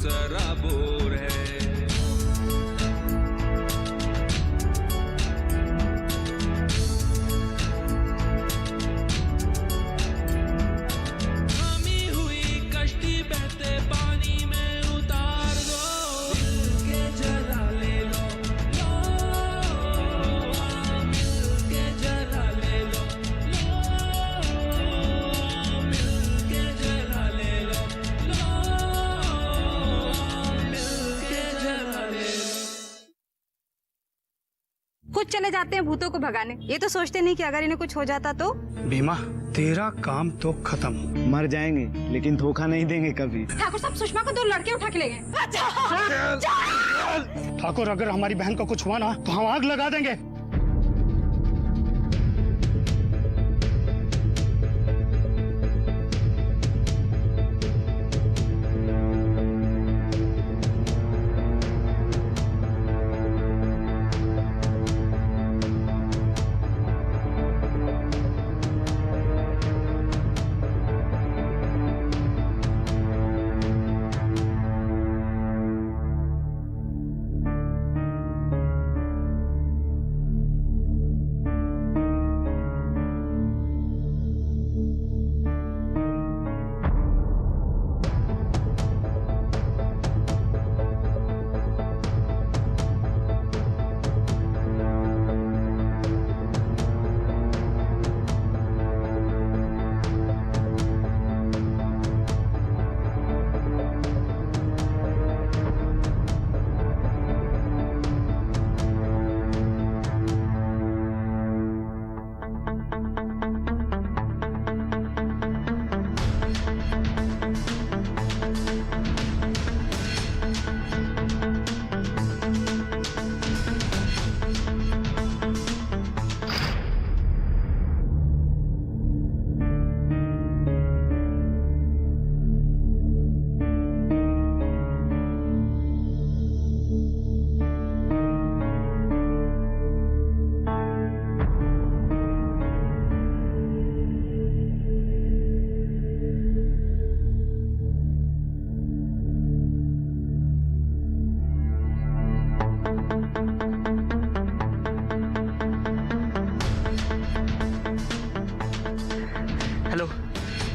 सराबोर है। खुद चले जाते हैं भूतों को भगाने, ये तो सोचते नहीं कि अगर इन्हें कुछ हो जाता तो। बीमा, तेरा काम तो खत्म। मर जाएंगे लेकिन धोखा नहीं देंगे कभी। ठाकुर साहब, सुषमा को 2 लड़के उठा के ले गए। ठाकुर, अगर हमारी बहन को कुछ हुआ ना तो हम आग लगा देंगे।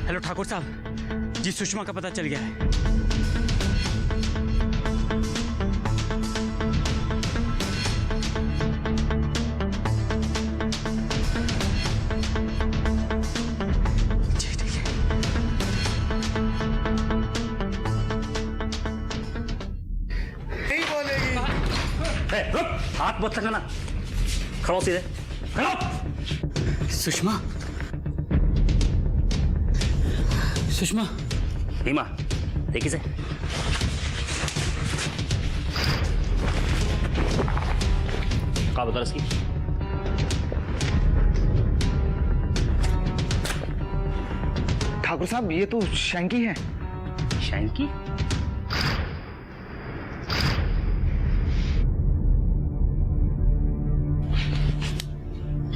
हेलो ठाकुर साहब जी, सुषमा का पता चल गया है। जी ठीक है। नहीं बोलेगी। रुक, हाथ मत लगाना, खड़ो सीधे, खड़ो। सुषमा, सुषमा। भीमा, देखिए से। कहाँ बता इसकी? ठाकुर साहब, ये तो शैंकी है। शैंकी?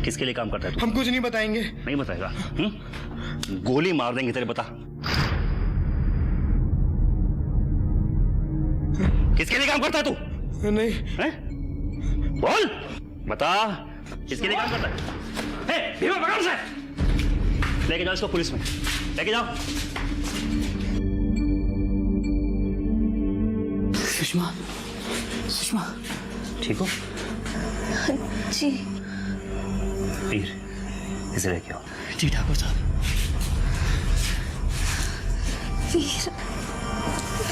किसके लिए काम करता है तू? हम कुछ नहीं बताएंगे। नहीं बताएगा? गोली मार देंगे तेरे, बता। किसके लिए काम करता है तू? नहीं है? बोल, बता, किसके लिए काम करता है? भीमा, पकड़ उसे, लेके जाओ इसको पुलिस में, लेके जाओ। सुषमा, सुषमा, ठीक हो? जी। वीर, इसे लेके आओ। जी ठाकुर साहब। वीर,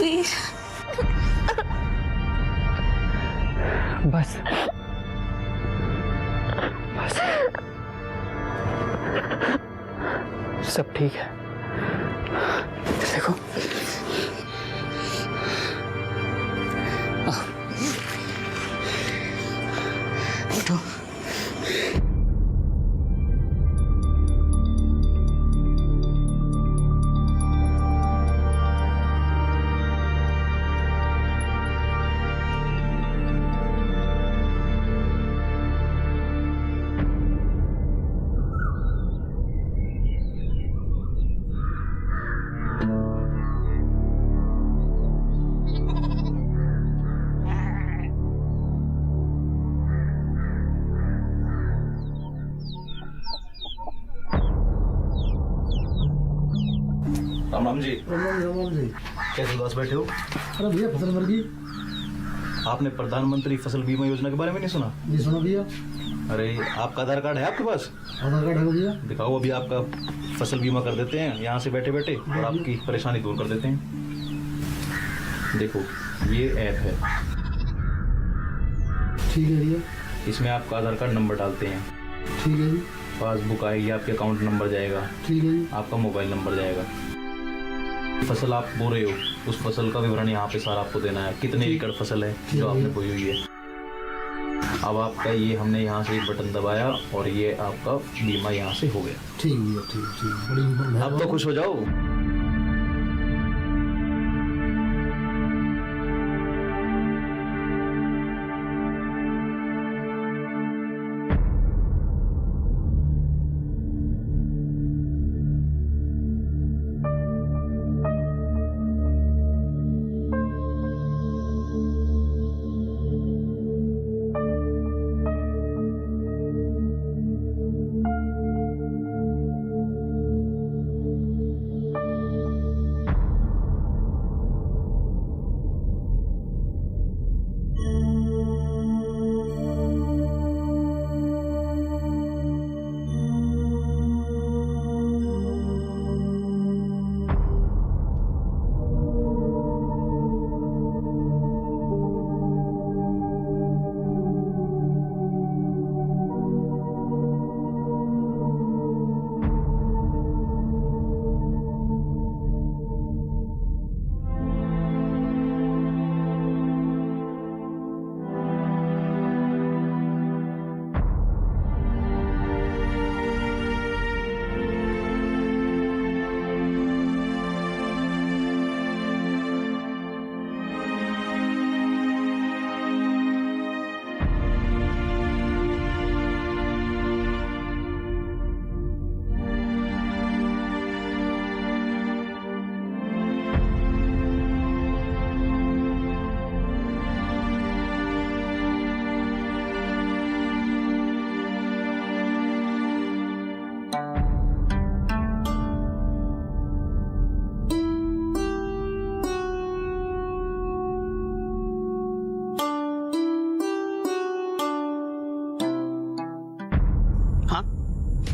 वीर। बस बस, सब ठीक है। देखो, उठो। राम राम जी। राम जी। कैसे उदास बैठे हो? अरे भैया फसल मर गई। आपने प्रधानमंत्री फसल बीमा योजना के बारे में नहीं सुना? नहीं सुना भैया। अरे आपका आधार कार्ड है आपके पास? आधार कार्ड है भैया। दिखाओ, अभी आपका फसल बीमा कर देते हैं यहाँ से बैठे बैठे और आपकी परेशानी दूर कर देते हैं। देखो ये ऐप है, ठीक है भैया। इसमें आपका आधार कार्ड नंबर डालते हैं, ठीक है जी। पासबुक आएगी, आपके अकाउंट नंबर जाएगा, ठीक है जी। आपका मोबाइल नंबर जाएगा। फसल आप बो रहे हो, उस फसल का विवरण यहाँ पे सारा आपको देना है, कितने एकड़ फसल है जो आपने बोई हुई है। अब आपका ये हमने यहाँ से एक बटन दबाया और ये आपका बीमा यहाँ से हो गया। ठीक भैया, ठीक बड़ी अब तो खुश हो जाओ।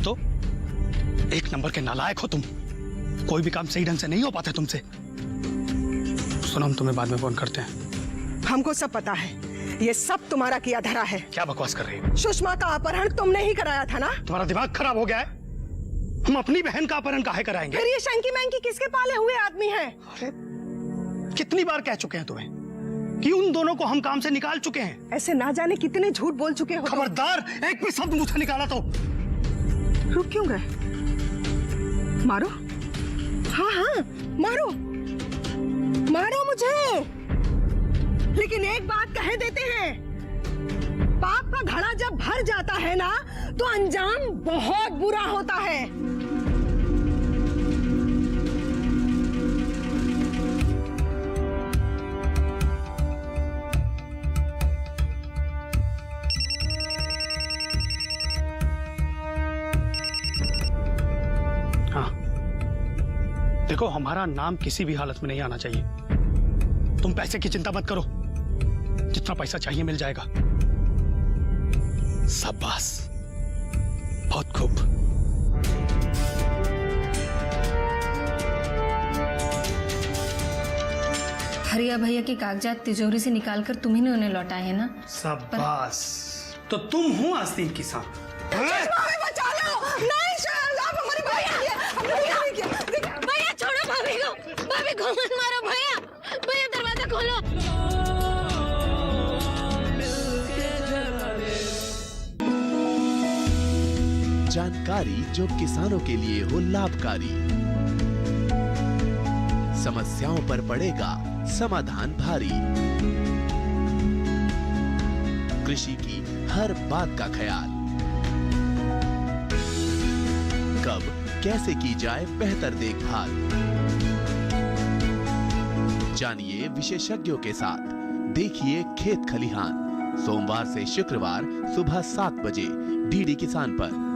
तो एक नंबर के नालायक हो तुम, कोई भी काम सही ढंग से नहीं हो पाता तुमसे। सुनो, हम तुम्हें बाद में फोन करते हैं। हमको सब पता है, ये सब तुम्हारा किया धरा है। क्या बकवास कर रही हो? सुषमा का अपहरण तुमने ही कराया था ना? तुम्हारा दिमाग खराब हो गया है? हम अपनी बहन का अपहरण काहे कराएंगे? फिर ये शंकी मैंकी किसके पाले हुए आदमी हैं? अरे कितनी बार कह चुके हैं तुम्हें कि उन दोनों को हम काम से निकाल चुके हैं। ऐसे ना जाने कितने झूठ बोल चुके हो। खबरदार, एक भी शब्द मुंह से निकाला तो रुक क्यों गए? मारो, हाँ हाँ मारो, मारो मुझे। लेकिन एक बात कह देते हैं, पाप का घड़ा जब भर जाता है ना तो अंजाम बहुत बुरा होता है। देखो, हमारा नाम किसी भी हालत में नहीं आना चाहिए। तुम पैसे की चिंता मत करो, जितना पैसा चाहिए मिल जाएगा। शाबाश, बहुत खूब। हरिया भैया के कागजात तिजोरी से निकालकर तुम्ही ने उन्हें लौटाए हैं ना? शाबाश, तो तुम हो आस्तीन किसान। बचा लो, नहीं आप हमारे भैया छोड़ो भाभी को, भाभी को मत मारो। भैया भैया दरवाजा खोलो। जानकारी जो किसानों के लिए हो लाभकारी, समस्याओं पर पड़ेगा समाधान भारी, कृषि की हर बात का ख्याल, कब कैसे की जाए बेहतर देखभाल। जानिए विशेषज्ञों के साथ, देखिए खेत खलिहान, सोमवार से शुक्रवार सुबह 7 बजे डीडी किसान पर।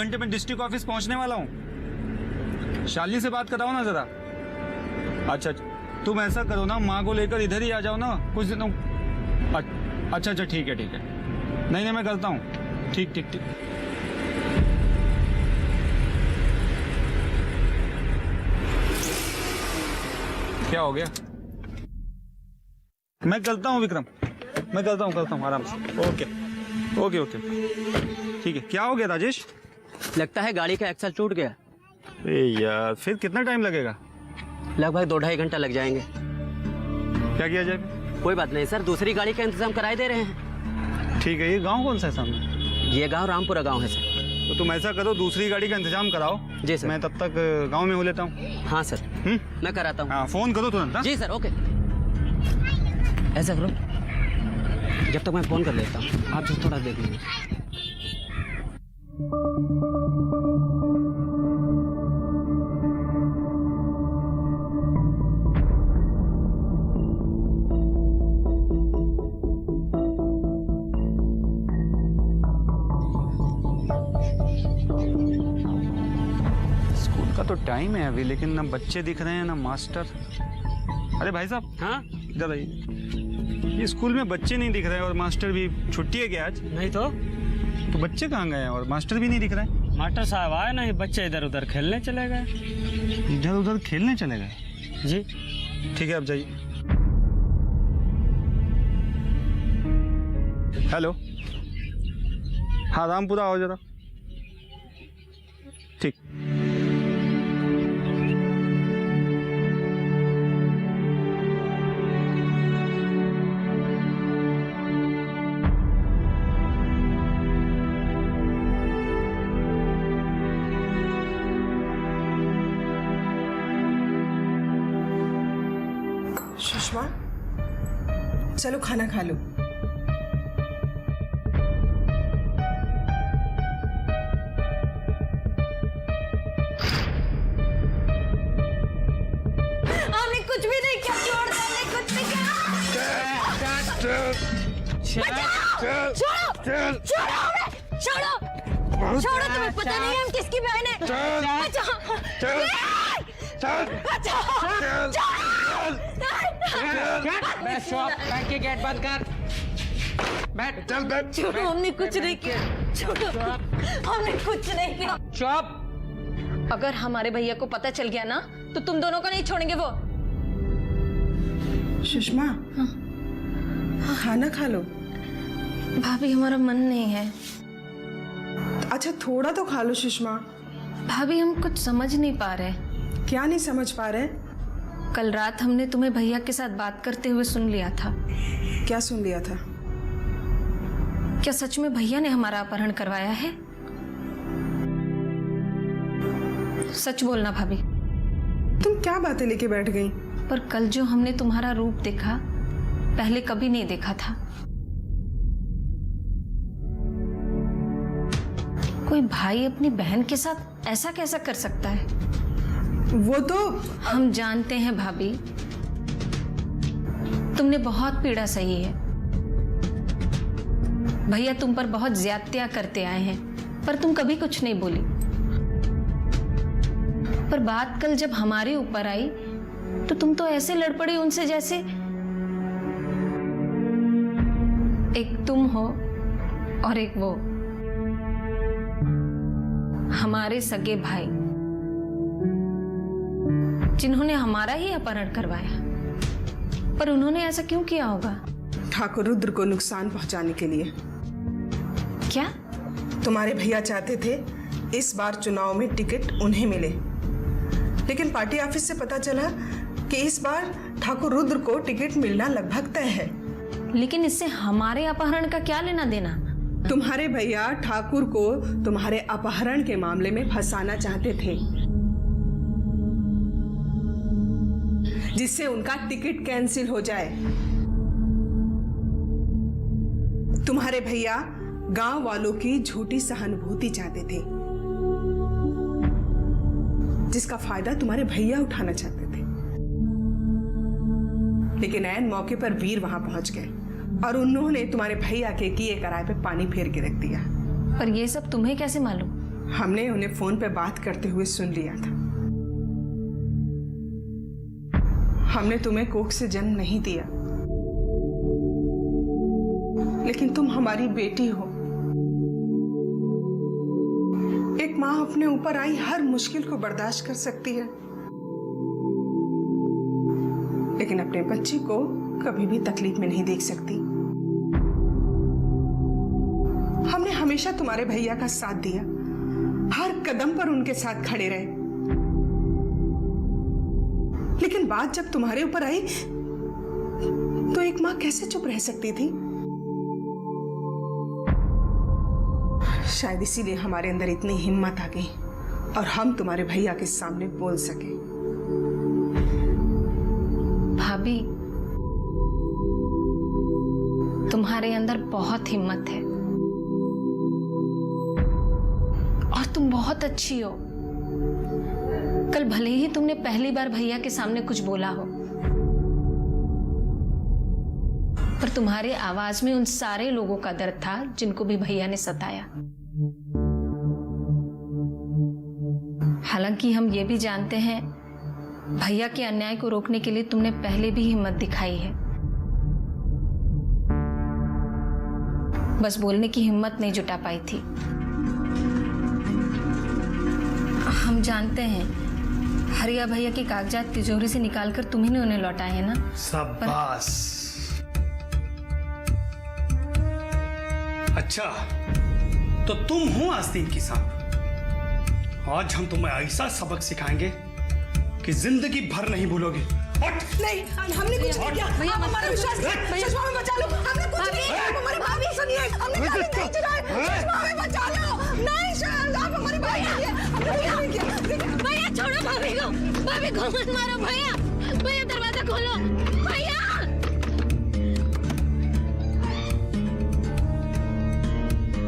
घंटे में डिस्ट्रिक्ट ऑफिस पहुंचने वाला हूँ। शालिनी से बात कराओ ना जरा। अच्छा तुम ऐसा करो ना, माँ को लेकर इधर ही आ जाओ ना कुछ दिनों। अच्छा ठीक है। नहीं मैं करता हूँ। ठीक। क्या हो गया? मैं करता हूँ विक्रम, मैं करता हूँ आराम से। ओके ठीक है। क्या हो गया राजेश? लगता है गाड़ी का एक्सल टूट गया। अरे यार फिर कितना टाइम लगेगा? लगभग 2-2.5 घंटा लग जाएंगे। क्या किया जाए? कोई बात नहीं सर, दूसरी गाड़ी का इंतजाम कराए दे रहे हैं। ठीक है। ये गांव कौन सा है सामने? ये गांव रामपुरा गांव है सर। तो तुम ऐसा करो, दूसरी गाड़ी का इंतजाम कराओ। जी सर। मैं तब तक गांव में हो लेता हूँ। हाँ सर। मैं कराता हूँ। हाँ फोन करो तुरंत। जी सर। ओके। ऐसा करो, जब तक मैं फोन कर लेता हूँ आप जो थोड़ा देख लीजिए। स्कूल का तो टाइम है अभी, लेकिन ना बच्चे दिख रहे हैं ना मास्टर। अरे भाई साहब। हाँ इधर आइए। ये स्कूल में बच्चे नहीं दिख रहे हैं और मास्टर भी। छुट्टी है क्या आज? नहीं तो बच्चे कहाँ गए हैं और मास्टर भी नहीं दिख रहे हैं? मास्टर साहब आए नहीं, बच्चे इधर उधर खेलने चले गए। इधर उधर खेलने चले गए? जी ठीक है, आप जाइए। हेलो, हाँ रामपुरा आओ जरा। ठीक। सुषमा, चलो खाना खा लो। हमने कुछ भी नहीं किया, छोड़ दो, हमने कुछ नहीं किया। छोड़ो, तुम्हें पता नहीं हम किसकी बहन है। गेट बंद कर। बैठ। चल बैठ। छोड़ो, हमने कुछ नहीं किया। छोड़ो, हमने कुछ नहीं किया। चुप। अगर हमारे भैया को पता चल गया ना तो तुम दोनों को नहीं छोड़ेंगे वो। सुषमा, खाना खा लो। भाभी हमारा मन नहीं है। अच्छा थोड़ा तो खा लो सुषमा। भाभी हम कुछ समझ नहीं पा रहे। क्या नहीं समझ पा रहे? कल रात हमने तुम्हें भैया के साथ बात करते हुए सुन लिया था। क्या सुन लिया था? क्या सच में भैया ने हमारा अपहरण करवाया है? सच बोलना भाभी। तुम क्या बातें लेके बैठ गई? पर कल जो हमने तुम्हारा रूप देखा, पहले कभी नहीं देखा था। कोई भाई अपनी बहन के साथ ऐसा कैसा कर सकता है? वो तो हम जानते हैं भाभी, तुमने बहुत पीड़ा सही है। भैया तुम पर बहुत ज्यादतियां करते आए हैं, पर तुम कभी कुछ नहीं बोली। पर बात कल जब हमारे ऊपर आई तो तुम तो ऐसे लड़ पड़ी उनसे जैसे एक तुम हो और एक वो, हमारे सगे भाई जिन्होंने हमारा ही अपहरण करवाया। पर उन्होंने ऐसा क्यों किया होगा? ठाकुर रुद्र को नुकसान पहुंचाने के लिए। क्या? तुम्हारे भैया चाहते थे इस बार चुनाव में टिकट उन्हें मिले, लेकिन पार्टी ऑफिस से पता चला कि इस बार ठाकुर रुद्र को टिकट मिलना लगभग तय है। लेकिन इससे हमारे अपहरण का क्या लेना देना? तुम्हारे भैया ठाकुर को तुम्हारे अपहरण के मामले में फंसाना चाहते थे, जिससे उनका टिकट कैंसिल हो जाए। तुम्हारे भैया गांव वालों की झूठी सहानुभूति चाहते थे, जिसका फायदा तुम्हारे भैया उठाना चाहते थे। लेकिन ऐन मौके पर वीर वहां पहुंच गए और उन्होंने तुम्हारे भैया के किए कराए पे पानी फेर के रख दिया। पर ये सब तुम्हें कैसे मालूम? हमने उन्हें फोन पे बात करते हुए सुन लिया था। हमने तुम्हें कोख से जन्म नहीं दिया, लेकिन तुम हमारी बेटी हो। एक माँ अपने ऊपर आई हर मुश्किल को बर्दाश्त कर सकती है, लेकिन अपने बच्चे को कभी भी तकलीफ में नहीं देख सकती। हमने हमेशा तुम्हारे भैया का साथ दिया, हर कदम पर उनके साथ खड़े रहे, लेकिन बात जब तुम्हारे ऊपर आई तो एक माँ कैसे चुप रह सकती थी? शायद इसीलिए हमारे अंदर इतनी हिम्मत आ गई और हम तुम्हारे भैया के सामने बोल सके। भाभी, तुम्हारे अंदर बहुत हिम्मत है और तुम बहुत अच्छी हो। कल भले ही तुमने पहली बार भैया के सामने कुछ बोला हो, पर तुम्हारे आवाज में उन सारे लोगों का दर्द था जिनको भी भैया ने सताया। हालांकि हम ये भी जानते हैं भैया के अन्याय को रोकने के लिए तुमने पहले भी हिम्मत दिखाई है, बस बोलने की हिम्मत नहीं जुटा पाई थी। हम जानते हैं हरिया भैया के कागजात तिजोरी से निकालकर तुम्ही ने उन्हें लौटाए हैं ना। शाबाश। अच्छा, तो तुम हो आस्तीन की सांप। आज हम तुम्हें ऐसा सबक सिखाएंगे कि जिंदगी भर नहीं भूलोगे। नहीं, हमने कुछ नहीं किया। आप हमारा विश्वास सुषमा में बचा लो। हमने कुछ नहीं किया। आप हमारी बात तो सुनिए। हमने गाली नहीं चढ़ाई। सुषमा में बचा लो। नहीं शायद आप हमारी बात सुनिए। हमने कुछ नहीं किया। भैया छोड़ो भाभी को। भाभी को मत मारो भैया। भैया दरवाजा खोलो। भैया।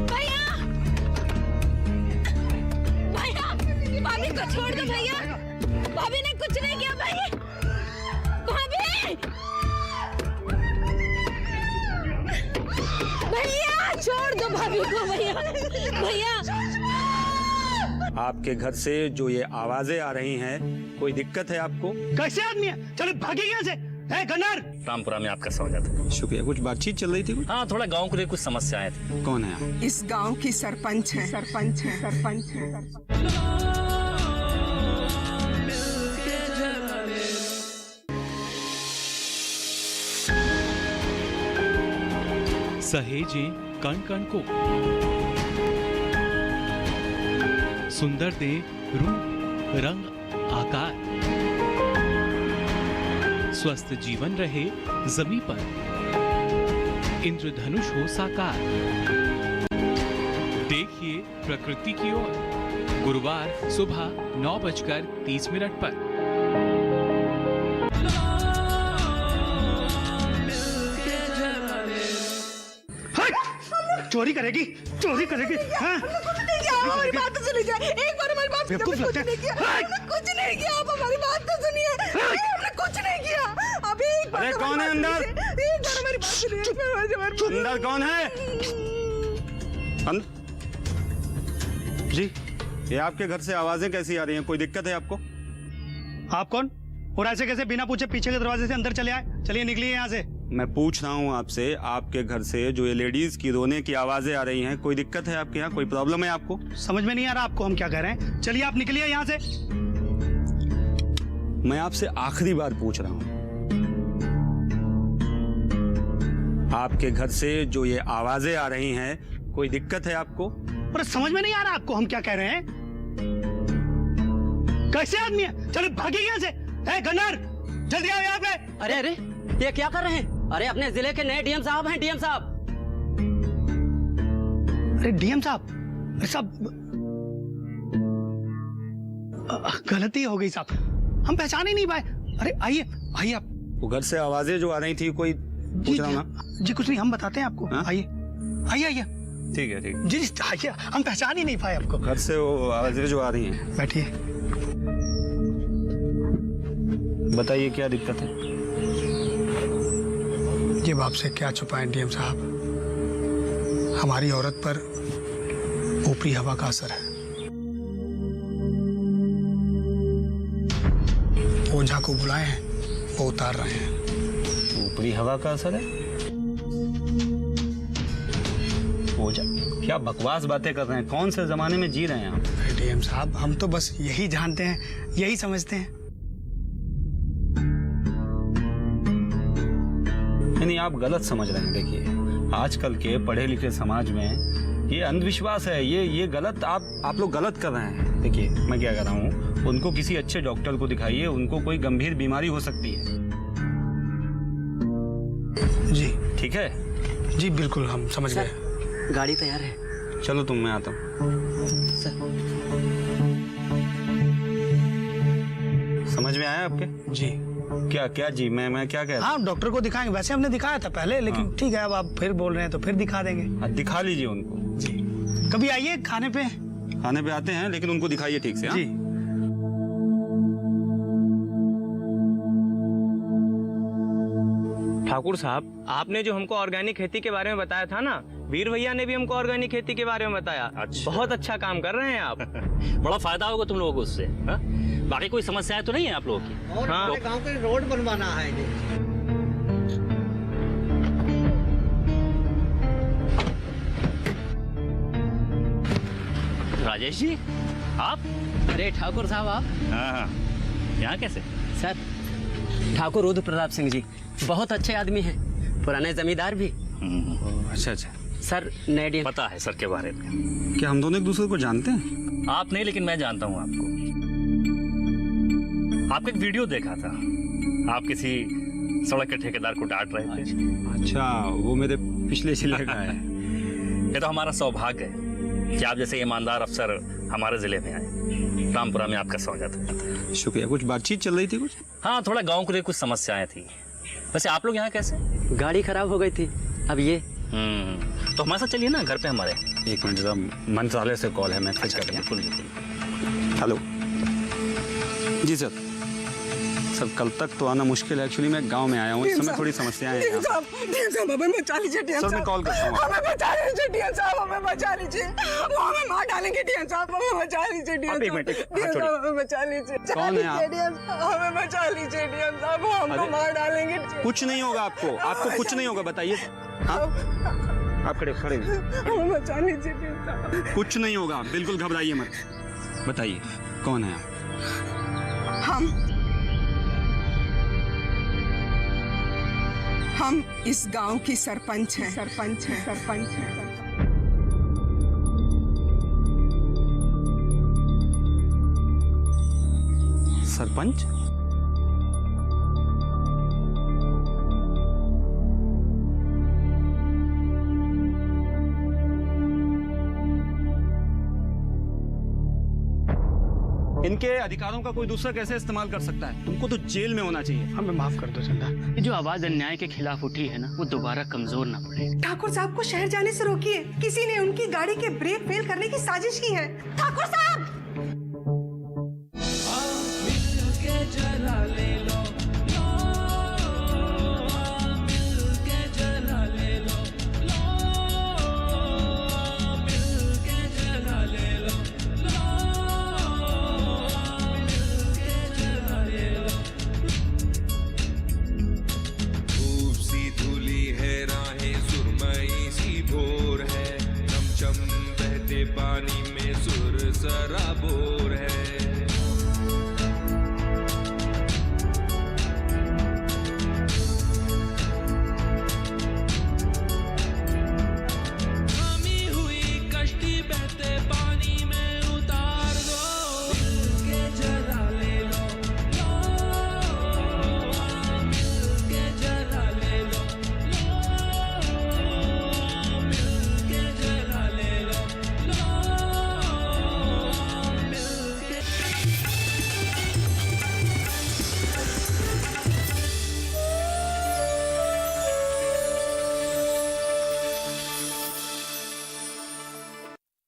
भैया। भैया। भाभी को छोड़ दो भैया। भाभी ने कुछ नहीं किया भाई। भाभी। भैया छोड़ दो भाभी को भैया। भैया। आपके घर से जो ये आवाजें आ रही हैं, कोई दिक्कत है आपको? कैसे आदमी है? चलो भागे यहाँ से। है गन्नर? रामपुरा में आपका स्वागत है। शुक्रिया। कुछ बातचीत चल रही थी कुछ? हाँ, थोड़ा गांव को लेकर कुछ समस्याएं थी। कौन है आप? इस गांव की सरपंच है। सरपंच है। सरपंच है। सहेजे कण कण को, सुंदर दे रूप रंग आकार, स्वस्थ जीवन रहे जमी पर, इंद्रधनुष हो साकार। देखिए प्रकृति की ओर, गुरुवार सुबह 9:30 पर। चोरी करेगी? चोरी करेगी? हमारी बात तो सुनी जाए। एक बार हमारी बात सुनिए। हमने कुछ नहीं किया। हमने कुछ नहीं किया। आप हमारी बात तो सुनिए। हमने कुछ नहीं किया। अभी एक बार अरे कौन है अंदर? एक बार हमारी बात सुनिए। अंदर कौन है? जी, ये आपके घर से आवाजें कैसी आ रही हैं? कोई दिक्कत है आपको? आप कौन? और ऐसे कैसे बिना पूछे पीछे के दरवाजे से अंदर चले आए? चलिए निकलिए यहाँ से। मैं पूछ रहा हूँ आपसे, आपके घर से जो ये लेडीज की रोने की आवाजें आ रही हैं, कोई दिक्कत है आपके यहाँ? कोई प्रॉब्लम है आपको? समझ में नहीं आ रहा आपको हम क्या कह रहे हैं। चलिए आप निकलिए यहाँ से। मैं आपसे आखिरी बार पूछ रहा हूँ, आपके घर से जो ये आवाजें आ रही हैं, कोई दिक्कत है आपको? पर समझ में नहीं आ रहा आपको हम क्या कह रहे हैं। कैसे आदमी है? चलो भागिए यहाँ से। है गन्नर, जल्दी आओ यहाँ पे। अरे अरे, ये क्या कर रहे हैं? अरे अपने जिले के नए डीएम साहब हैं। डीएम साहब। अरे डीएम साहब, अरे साहब गलती हो गई साहब, हम पहचान ही नहीं पाए। अरे आइए आइए आप। वो घर से आवाजें जो आ रही थी, कोई पूछ रहा हूँ ना? जी कुछ नहीं, हम बताते हैं आपको। आइए आइए आइए। ठीक है, ठीक है। जी आइए, हम पहचान ही नहीं पाए आपको। घर से वो आवाजें जो आ रही हैं। बैठिए। बताइए क्या दिक्कत है? ये बाप से क्या छुपाएं डीएम साहब, हमारी औरत पर ऊपरी हवा का असर है। ओझा को बुलाए हैं, वो उतार रहे हैं। ऊपरी हवा का असर है। ओझा? क्या बकवास बातें कर रहे हैं, कौन से जमाने में जी रहे हैं आप? डीएम साहब, हम तो बस यही जानते हैं, यही समझते हैं। नहीं, आप गलत समझ रहे हैं। देखिए, आजकल के पढ़े लिखे समाज में ये अंधविश्वास है, ये गलत, आप लोग गलत कर रहे हैं। देखिए, मैं क्या कर रहा हूँ, उनको किसी अच्छे डॉक्टर को दिखाइए, उनको कोई गंभीर बीमारी हो सकती है। जी ठीक है? जी बिल्कुल, हम समझ गए। गाड़ी तैयार है। चलो तुम, मैं आता हूँ। समझ में आया आपके? जी। क्या जी, मैं क्या कह रहा हूँ? हाँ, डॉक्टर को दिखाएंगे। वैसे हमने दिखाया था पहले, लेकिन ठीक है, अब आप फिर बोल रहे हैं तो फिर दिखा देंगे। दिखा लीजिए उनको। जी, कभी आइए खाने पे। खाने पे आते हैं, लेकिन उनको दिखाइए ठीक से। हाँ? जी। ठाकुर साहब, आपने जो हमको ऑर्गेनिक खेती के बारे में बताया था ना, वीर भैया ने भी हमको ऑर्गेनिक खेती के बारे में बताया। अच्छा। बहुत अच्छा काम कर रहे हैं आप। बड़ा फायदा होगा तुम लोगों को उससे। हाँ? बाकी कोई समस्याएं तो नहीं है आप लोगों की? और हाँ। हमारे गांव के रोड बनवाना है। राजेश जी, आप? अरे ठाकुर साहब, आप? हाँ, यहाँ कैसे? सर, ठाकुर रुद्र प्रताप सिंह जी बहुत अच्छे आदमी हैं, पुराने जमींदार भी। अच्छा। सर, नए डीएम। पता है सर के बारे में। क्या हम दोनों एक दूसरे को जानते हैं? आप नहीं, लेकिन मैं जानता हूँ आपको। आपका एक वीडियो देखा था, आप किसी सड़क के ठेकेदार को डांट रहे थे। अच्छा, वो मेरे पिछले जिले का है। ये तो हमारा सौभाग्य है कि आप जैसे ईमानदार अफसर हमारे जिले में आए। रामपुरा में आपका स्वागत है। शुक्रिया। कुछ बातचीत चल रही थी कुछ? हाँ, थोड़ा गांव के लिए कुछ समस्याएं थी। वैसे आप लोग यहाँ कैसे? गाड़ी खराब हो गई थी, अब ये। तो हमारे साथ चलिए ना, घर पे हमारे। एक मिनट, जरा मंत्रालय से कॉल है, मैं फिर कर रहा हूँ। बिल्कुल। हेलो जी सर, कल तक तो आना मुश्किल है। एक्चुअली मैं गांव में आया हूँ, इस समय थोड़ी समस्याएं हैं। डीएम साहब, हमें बचा लीजिए। डीएम सर, साहब, मैं कॉल करता हूँ। हमें बचा लीजिए डीएम साहब, हमें बचा लीजिए। वो हमें मार डालेंगे डीएम साहब, हमें बचा लीजिए डीएम साहब। डीएम साहब, हमें बचा लीजिए। कौन है आप? हमें बचा लीजिए डीएम साहब, वो हमको मार डालेंगे। कुछ नहीं होगा आपको कुछ नहीं होगा, बताइए। हाँ? आप खड़े हमें बचा लीजिए डीएम साहब। कुछ नहीं होगा, बिल्कुल घबराइए मत। बताइए, कौन है आप? हम इस गांव की सरपंच हैं। सरपंच? इनके अधिकारों का कोई दूसरा कैसे इस्तेमाल कर सकता है? तुमको तो जेल में होना चाहिए। हमें माफ कर दो चंदा। ये जो आवाज अन्याय के खिलाफ उठी है ना, वो दोबारा कमजोर ना पड़े। ठाकुर साहब को शहर जाने से रोकिए। किसी ने उनकी गाड़ी के ब्रेक फेल करने की साजिश की है। ठाकुर साहब,